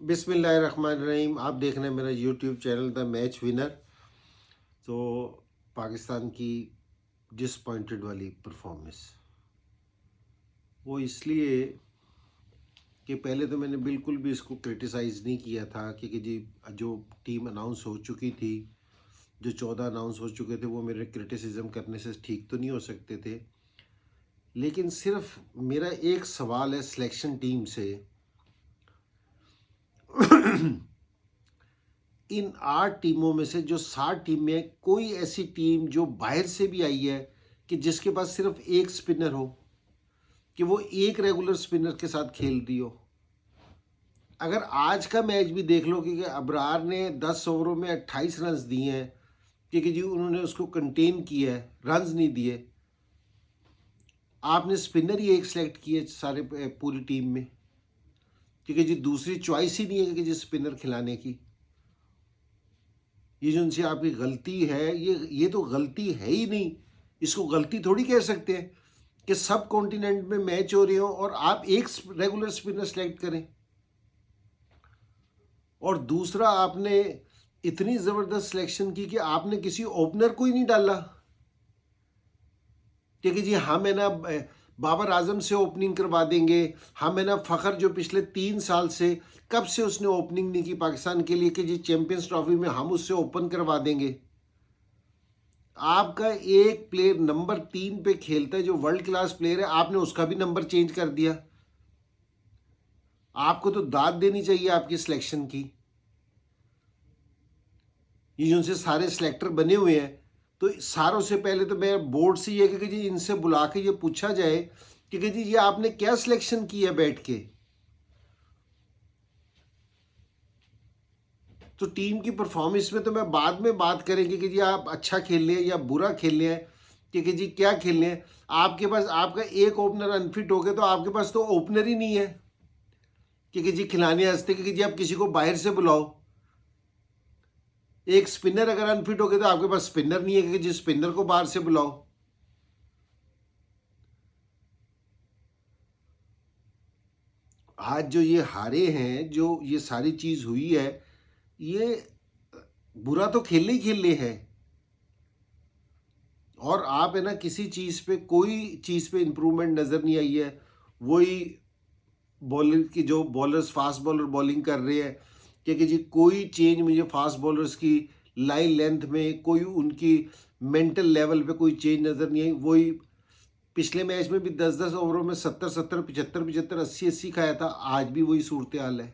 बिस्मिल्लाहिर्रहमानिर्रहीम। आप देख रहे हैं मेरा YouTube channel the match winner. तो पाकिस्तान की डिसपॉइंटेड वाली परफॉर्मेंस वो इसलिए कि पहले तो मैंने बिल्कुल भी इसको क्रिटिसाइज़ नहीं किया था क्योंकि जी जो टीम अनाउंस हो चुकी थी, जो 14 अनाउंस हो चुके थे, वो मेरे क्रिटिसिज्म करने से ठीक तो नहीं हो सकते थे। लेकिन सिर्फ मेरा एक सवाल है सिलेक्शन टीम से। इन 8 टीमों में से जो 7 टीमें हैं, कोई ऐसी टीम जो बाहर से भी आई है कि जिसके पास सिर्फ एक स्पिनर हो, कि वो एक रेगुलर स्पिनर के साथ खेल रही हो। अगर आज का मैच भी देख लो कि अबरार ने 10 ओवरों में 28 रन दिए हैं, क्योंकि जी उन्होंने उसको कंटेन किया है, रन्स नहीं दिए। आपने स्पिनर ही एक सेलेक्ट किए सारे पूरी टीम में, क्योंकि जी दूसरी चॉइस ही नहीं है कि जी स्पिनर खिलाने की। ये जो उनसे आपकी गलती है, ये तो गलती है ही नहीं। इसको गलती थोड़ी कह सकते हैं कि सब कॉन्टिनेंट में मैच हो रहे हो और आप एक रेगुलर स्पिनर सेलेक्ट करें। और दूसरा, आपने इतनी ज़बरदस्त सिलेक्शन की कि आपने किसी ओपनर को ही नहीं डाला, क्योंकि जी हम है ना बाबर आजम से ओपनिंग करवा देंगे, हम है ना फ़खर जो पिछले 3 साल से कब से उसने ओपनिंग नहीं की पाकिस्तान के लिए कि जी चैंपियंस ट्रॉफी में हम उससे ओपन करवा देंगे। आपका एक प्लेयर नंबर 3 पे खेलता है जो वर्ल्ड क्लास प्लेयर है, आपने उसका भी नंबर चेंज कर दिया। आपको तो दाद देनी चाहिए आपकी सिलेक्शन की। ये जो उनसे सारे सिलेक्टर बने हुए हैं, तो सारों से पहले तो मैं बोर्ड से ये कि जी इनसे बुला के ये पूछा जाए कि जी ये आपने क्या सिलेक्शन की है बैठ के। तो टीम की परफॉर्मेंस में तो मैं बाद में बात करेंगे कि जी आप अच्छा खेल रहे हैं या बुरा खेल रहे हैं, कि जी क्या खेल रहे हैं। आपके पास आपका एक ओपनर अनफिट हो गया तो आपके पास तो ओपनर ही नहीं है कि जी खिलाने वास्ते कि जी आप किसी को बाहर से बुलाओ। एक स्पिनर अगर अनफिट हो गया तो आपके पास स्पिनर नहीं है कि जी स्पिनर को बाहर से बुलाओ। आज जो ये हारे हैं, जो ये सारी चीज हुई है, ये बुरा तो खेल ही खेल है। और आप है ना किसी चीज पे, कोई चीज पे इंप्रूवमेंट नजर नहीं आई है। वही बॉलर की, जो बॉलर्स फास्ट बॉलर बॉलिंग कर रहे हैं, क्योंकि जी कोई चेंज मुझे फास्ट बॉलर्स की लाइन लेंथ में, कोई उनकी मेंटल लेवल पे कोई चेंज नज़र नहीं आई। वही पिछले मैच में भी 10-10 ओवरों में 70-70, 75-75, 80-80 खाया था। आज भी वही सूरत हाल है।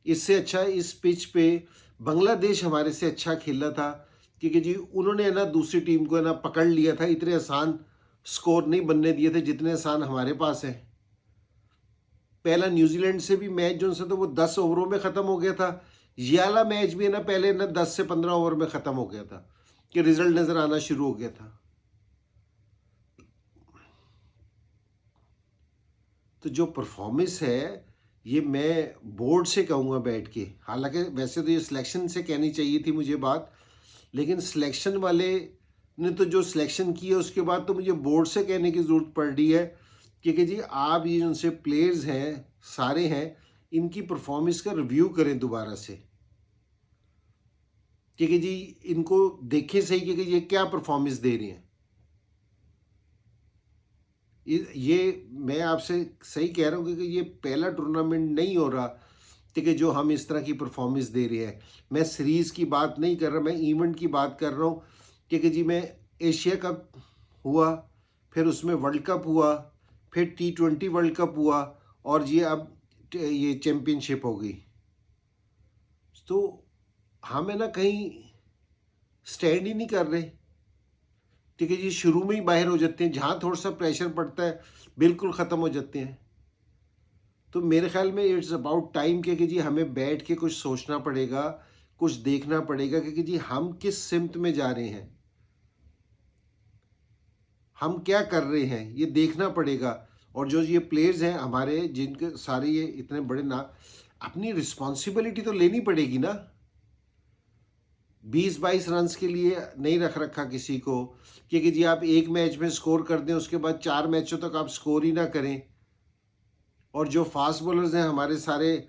इससे अच्छा इस पिच पे बांग्लादेश हमारे से अच्छा खेला था, क्योंकि जी उन्होंने है ना दूसरी टीम को है ना पकड़ लिया था। इतने आसान स्कोर नहीं बनने दिए थे जितने आसान हमारे पास है। पहला न्यूजीलैंड से भी मैच जो तो वो 10 ओवरों में ख़त्म हो गया था। ये वाला मैच भी है ना पहले ना 10 से 15 ओवर में ख़त्म हो गया था, कि रिजल्ट नज़र आना शुरू हो गया था। तो जो परफॉर्मेंस है, ये मैं बोर्ड से कहूँगा बैठ के। हालांकि वैसे तो ये सिलेक्शन से कहनी चाहिए थी मुझे बात, लेकिन सिलेक्शन वाले ने तो जो सिलेक्शन की है उसके बाद तो मुझे बोर्ड से कहने की ज़रूरत पड़ रही है, क्योंकि जी आप ये उनसे प्लेयर्स हैं सारे हैं, इनकी परफॉर्मेंस का रिव्यू करें दोबारा से, क्योंकि जी इनको देखें सही कि ये क्या परफॉर्मेंस दे रहे हैं। ये मैं आपसे सही कह रहा हूँ कि ये पहला टूर्नामेंट नहीं हो रहा कि जो हम इस तरह की परफॉर्मेंस दे रहे हैं। मैं सीरीज़ की बात नहीं कर रहा, मैं इवेंट की बात कर रहा हूँ, क्योंकि जी मैं एशिया कप हुआ, फिर उसमें वर्ल्ड कप हुआ, फिर T20 वर्ल्ड कप हुआ, और ये अब ये चैम्पियनशिप हो गई। तो हम है ना कहीं स्टैंड ही नहीं कर रहे, ठीक है जी। शुरू में ही बाहर हो जाते हैं, जहाँ थोड़ा सा प्रेशर पड़ता है बिल्कुल ख़त्म हो जाते हैं। तो मेरे ख्याल में इट्स अबाउट टाइम कि जी हमें बैठ के कुछ सोचना पड़ेगा, कुछ देखना पड़ेगा कि जी हम किस सिमत में जा रहे हैं, हम क्या कर रहे हैं, ये देखना पड़ेगा। और जो ये प्लेयर्स हैं हमारे, जिनके सारे ये इतने बड़े ना, अपनी रिस्पॉन्सिबिलिटी तो लेनी पड़ेगी ना। 20-22 रन के लिए नहीं रख रखा किसी को, क्योंकि जी आप एक मैच में स्कोर कर दें, उसके बाद 4 मैचों तक आप स्कोर ही ना करें। और जो फास्ट बॉलर्स हैं हमारे सारे,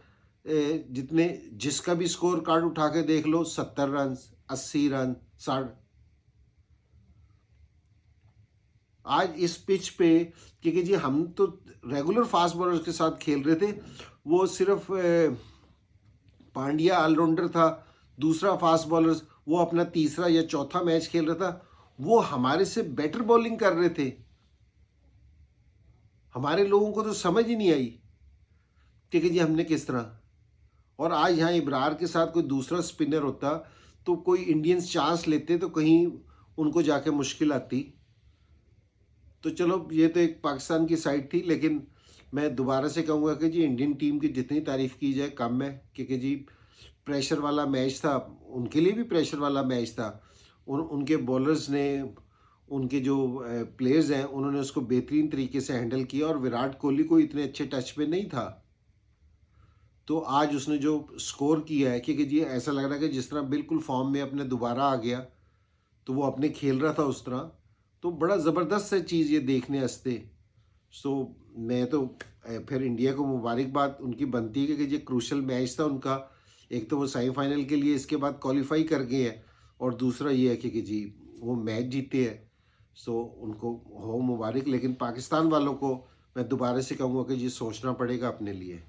जितने जिसका भी स्कोर कार्ड उठा के देख लो, 70 रन, 80 रन, 60। आज इस पिच पे, क्योंकि जी हम तो रेगुलर फास्ट बॉलर्स के साथ खेल रहे थे, वो सिर्फ पांड्या ऑलराउंडर था, दूसरा फास्ट बॉलर वो अपना तीसरा या चौथा मैच खेल रहा था, वो हमारे से बेटर बॉलिंग कर रहे थे। हमारे लोगों को तो समझ ही नहीं आई कि जी हमने किस तरह। और आज यहाँ इब्रार के साथ कोई दूसरा स्पिनर होता तो कोई इंडियंस चांस लेते तो कहीं उनको जाके मुश्किल आती। तो चलो ये तो एक पाकिस्तान की साइड थी, लेकिन मैं दोबारा से कहूँगा कि जी इंडियन टीम की जितनी तारीफ़ की जाए कम है, क्योंकि जी प्रेशर वाला मैच था, उनके लिए भी प्रेशर वाला मैच था। उनके बॉलर्स ने, उनके जो प्लेयर्स हैं, उन्होंने उसको बेहतरीन तरीके से हैंडल किया और विराट कोहली को इतने अच्छे टच पे नहीं था। तो आज उसने जो स्कोर किया है, क्योंकि जी ऐसा लग रहा है कि जिस तरह बिल्कुल फॉर्म में अपने दोबारा आ गया, तो वो अपने खेल रहा था उस तरह। तो बड़ा ज़बरदस्त है चीज़ ये देखने हंसते। सो मैं तो फिर इंडिया को मुबारकबाद उनकी बनती है कि ये क्रूशल मैच था उनका। एक तो वो सेमीफाइनल के लिए इसके बाद क्वालिफाई कर गए हैं, और दूसरा ये है कि जी वो मैच जीते हैं। सो उनको हो मुबारक, लेकिन पाकिस्तान वालों को मैं दोबारा से कहूँगा कि जी सोचना पड़ेगा अपने लिए।